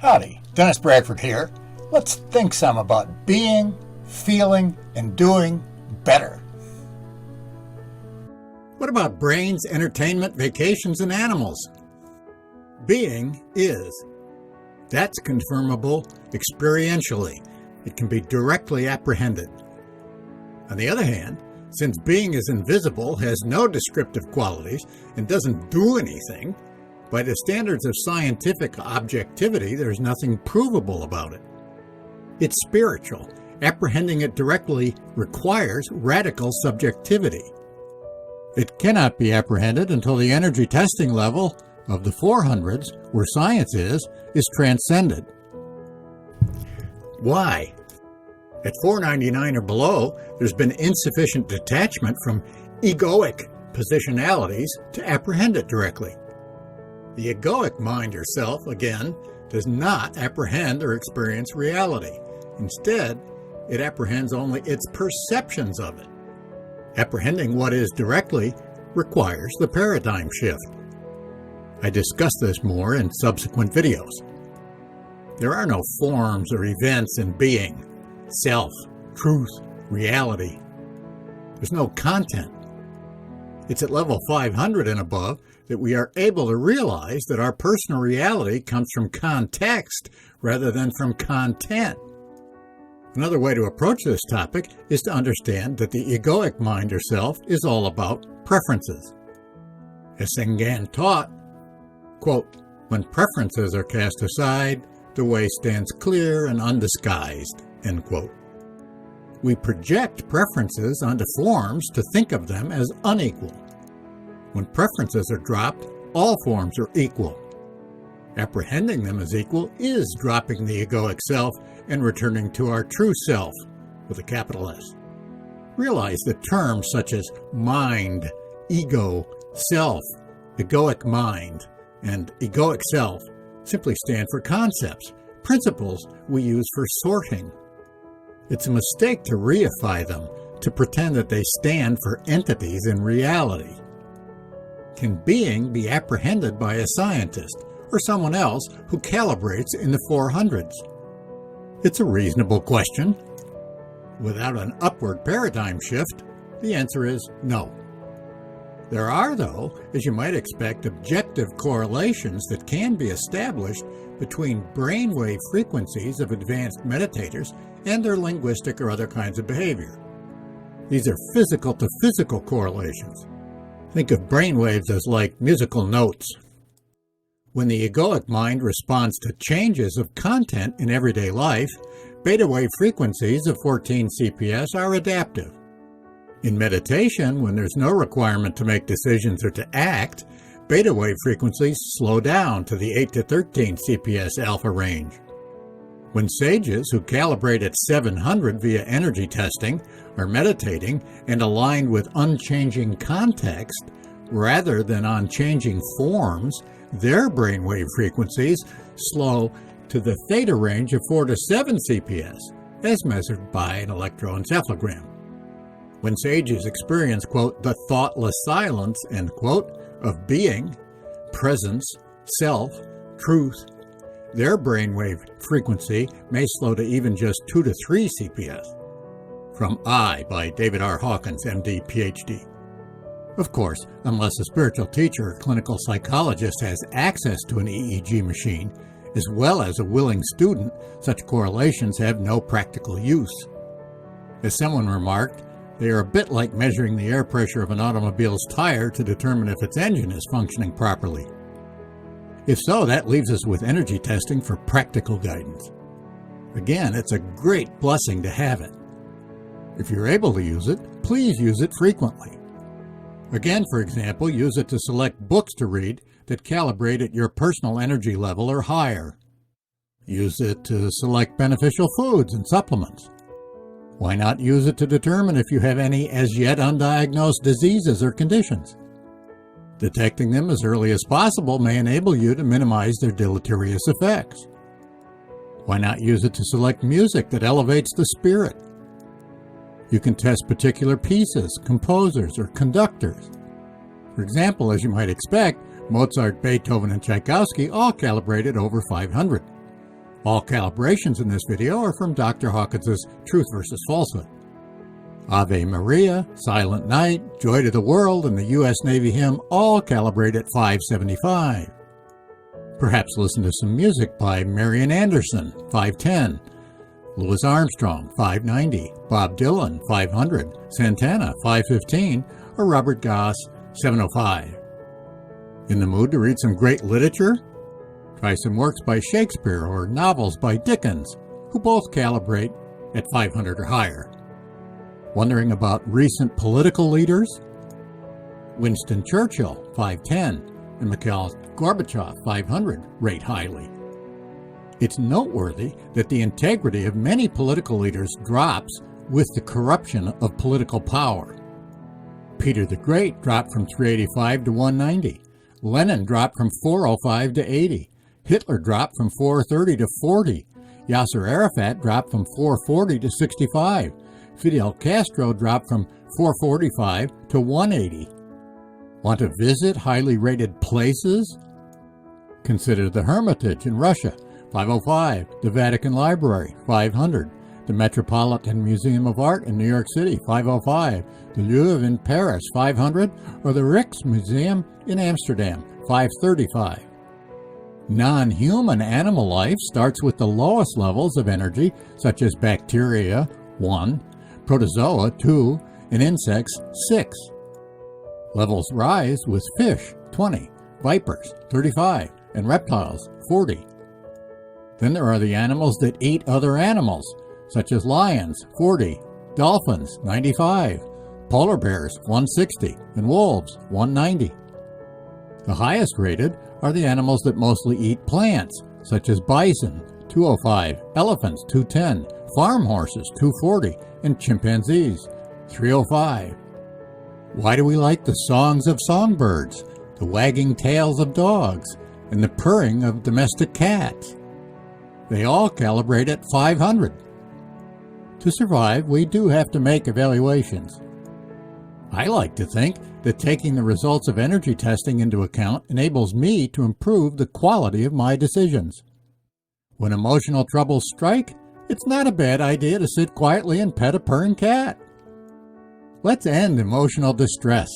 Howdy, Dennis Bradford here. Let's think some about being, feeling, and doing better. What about brains, entertainment, vacations, and animals? Being is. That's confirmable experientially. It can be directly apprehended. On the other hand, since being is invisible, has no descriptive qualities, and doesn't do anything, by the standards of scientific objectivity, there's nothing provable about it. It's spiritual. Apprehending it directly requires radical subjectivity. It cannot be apprehended until the energy testing level of the 400s, where science is transcended. Why? At 499 or below, there's been insufficient detachment from egoic positionalities to apprehend it directly. The egoic mind or self, again, does not apprehend or experience reality. Instead, it apprehends only its perceptions of it. Apprehending what is directly requires the paradigm shift. I discuss this more in subsequent videos. There are no forms or events in being, self, truth, reality. There's no content. It's at level 500 and above that we are able to realize that our personal reality comes from context rather than from content. Another way to approach this topic is to understand that the egoic mind or self is all about preferences. As Sengan taught, quote, "When preferences are cast aside, the way stands clear and undisguised," end quote. We project preferences onto forms to think of them as unequal. When preferences are dropped, all forms are equal. Apprehending them as equal is dropping the egoic self and returning to our true self with a capital S. Realize that terms such as mind, ego, self, egoic mind, and egoic self simply stand for concepts, principles we use for sorting. It's a mistake to reify them, to pretend that they stand for entities in reality. Can being be apprehended by a scientist or someone else who calibrates in the 400s? It's a reasonable question. Without an upward paradigm shift, the answer is no. There are, though, as you might expect, objective correlations that can be established between brainwave frequencies of advanced meditators and their linguistic or other kinds of behavior. These are physical to physical correlations. Think of brainwaves as like musical notes. When the egoic mind responds to changes of content in everyday life, beta wave frequencies of 14 CPS are adaptive. In meditation, when there's no requirement to make decisions or to act, beta wave frequencies slow down to the 8 to 13 CPS alpha range. When sages who calibrate at 700 via energy testing are meditating and aligned with unchanging context rather than on changing forms, their brainwave frequencies slow to the theta range of 4 to 7 CPS, as measured by an electroencephalogram. When sages experience, quote, the thoughtless silence, end quote, of being, presence, self, truth, their brainwave frequency may slow to even just 2 to 3 CPS. From I by David R. Hawkins, MD, PhD. Of course, unless a spiritual teacher or clinical psychologist has access to an EEG machine, as well as a willing student, such correlations have no practical use. As someone remarked, they are a bit like measuring the air pressure of an automobile's tire to determine if its engine is functioning properly. If so, that leaves us with energy testing for practical guidance. Again, it's a great blessing to have it. If you're able to use it, please use it frequently. Again, for example, use it to select books to read that calibrate at your personal energy level or higher. Use it to select beneficial foods and supplements. Why not use it to determine if you have any as yet undiagnosed diseases or conditions? Detecting them as early as possible may enable you to minimize their deleterious effects. Why not use it to select music that elevates the spirit? You can test particular pieces, composers, or conductors. For example, as you might expect, Mozart, Beethoven, and Tchaikovsky all calibrated over 500. All calibrations in this video are from Dr. Hawkins' Truth versus Falsehood. Ave Maria, Silent Night, Joy to the World, and the U.S. Navy hymn all calibrate at 575. Perhaps listen to some music by Marian Anderson, 510, Louis Armstrong, 590, Bob Dylan, 500, Santana, 515, or Robert Goss, 705. In the mood to read some great literature? Try some works by Shakespeare or novels by Dickens, who both calibrate at 500 or higher. Wondering about recent political leaders? Winston Churchill, 510, and Mikhail Gorbachev, 500, rate highly. It's noteworthy that the integrity of many political leaders drops with the corruption of political power. Peter the Great dropped from 385 to 190. Lenin dropped from 405 to 80. Hitler dropped from 430 to 40. Yasser Arafat dropped from 440 to 65. Fidel Castro dropped from 445 to 180. Want to visit highly rated places? Consider the Hermitage in Russia, 505, the Vatican Library, 500, the Metropolitan Museum of Art in New York City, 505, the Louvre in Paris, 500, or the Rijksmuseum in Amsterdam, 535. Non-human animal life starts with the lowest levels of energy, such as bacteria, 1, protozoa, 2, and insects, 6. Levels rise with fish, 20, vipers, 35, and reptiles, 40. Then there are the animals that eat other animals, such as lions, 40, dolphins, 95, polar bears, 160, and wolves, 190. The highest rated are the animals that mostly eat plants, such as bison, 205, elephants, 210, farm horses, 240, and chimpanzees, 305. Why do we like the songs of songbirds, the wagging tails of dogs, and the purring of domestic cats? They all calibrate at 500. To survive, we do have to make evaluations. I like to think that taking the results of energy testing into account enables me to improve the quality of my decisions. When emotional troubles strike, it's not a bad idea to sit quietly and pet a purring cat. Let's end emotional distress.